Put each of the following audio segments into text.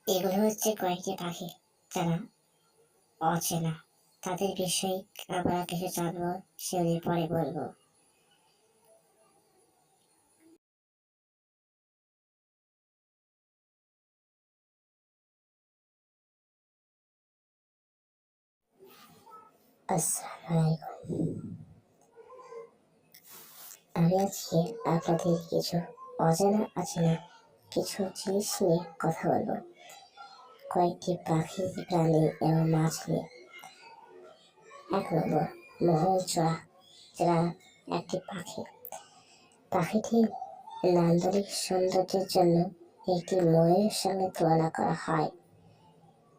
এগুলো হচ্ছে কয়েকটি পাখি যারা অচেনা। তাদের বিষয়ে আমরা কিছু জানবো, সেগুলি পরে বলবো। আসসালামু আলাইকুম। আমি আজকে আপনাদের কিছু অজানা অচেনা কিছু জিনিস নিয়ে কথা বলবো, কয়েকটি পাখি, প্রাণী এবং মাছ নিয়ে। 1 নম্বর, মহল চড়া, যারা একটি পাখি। পাখিটি নান্দনিক সৌন্দর্যের জন্য একটি ময়ূরের সঙ্গে তুলনা করা হয়।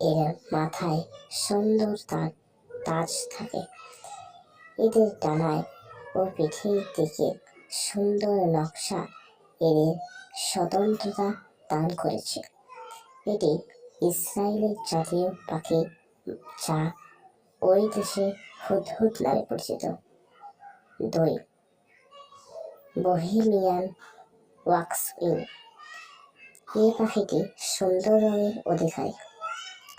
এর মাথায় সুন্দর তাজ থাকে, এদের ডানায় ও পিঠের দিকে সুন্দর নকশা এদের স্বতন্ত্রতা দান করেছে। এটি ইসরায়েলের জাতীয় পাখি, যা ওই দেশে হুদহুদ নামে পরিচিত। 2, বহেমিয়ান ওয়াক্সউইং। এই পাখিটি সুন্দর রঙের অধিকারী।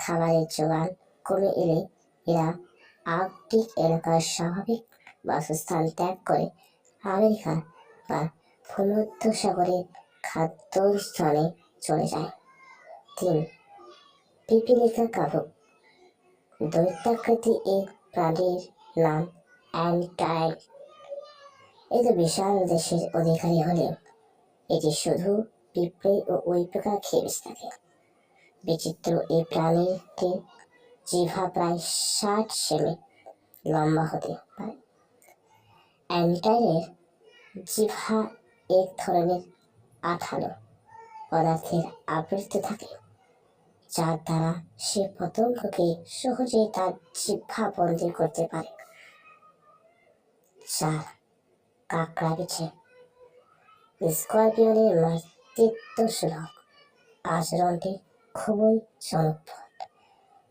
খাবারের জোগান কমে এলে এরা আর্কটিক এলাকার স্বাভাবিক বাসস্থান ত্যাগ করে আমেরিকা বা ভূমধ্যসাগরের খাদ্যস্থলে চলে যায়। 3, পিপিলিকা কাবুক। দৈত্যাকৃতি এই প্রাণীর নাম অ্যান্টাইল। এটি বিশাল দেশের অধিকারী হলেও এটি শুধু পিঁপড়ে ও উইপোকা খেয়ে বেঁচে থাকে। বিচিত্র এই প্রাণীটির জিহ্বা প্রায় 60 সেমি লম্বা হতে পারে। অ্যান্টাইলের জিহ্বা এক ধরনের আঠালো পদার্থের আবৃত থাকে, যার দ্বারা সে পতঙ্গকে সহজেই তার জিহ্বা বন্দী করতে পারে। 4, কাঁকড়া বিছে। স্করপিয়নের মাতৃত্ব সুলভ আচরণটি খুবই চমকপ্রদ।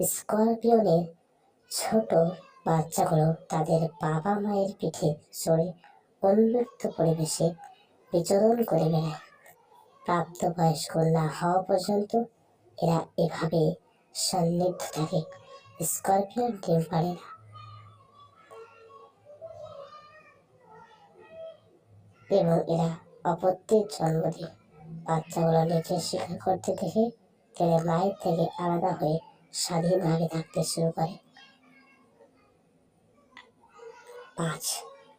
স্করপিয়নের ছোট বাচ্চাগুলো তাদের বাবা মায়ের পিঠে চড়ে উন্মুক্ত পরিবেশে বিচরণ করে বেড়ায়। প্রাপ্তবয়স্ক না হওয়া পর্যন্ত এরা এভাবে সান্নিধ্য থাকে। স্করপিয়ন ডিম পাড়ে না এবং এরা অপত্যের জন্ম দেয়। বাচ্চাগুলো নিজে শিকার করতে দেখে তাদের মায়ের থেকে আলাদা হয়ে স্বাধীনভাবে থাকতে শুরু করে। 5,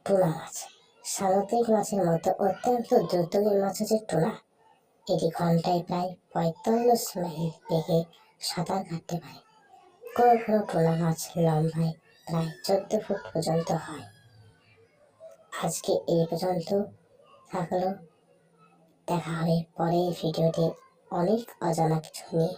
টুনা মাছ। সামুদ্রিক মাছের মতো অত্যন্ত দ্রুতগামী মাছ হচ্ছে টুনা। এটি ঘন্টায় প্রায় 45 মাইল বেগে সাঁতার কাটতে পারে। কোনো কোনো টুনা মাছ লম্বায় প্রায় 14 ফুট পর্যন্ত হয়। আজকে এই পর্যন্ত থাকলো, দেখা হবে পরের ভিডিওতে অনেক অজানা কিছু নিয়ে।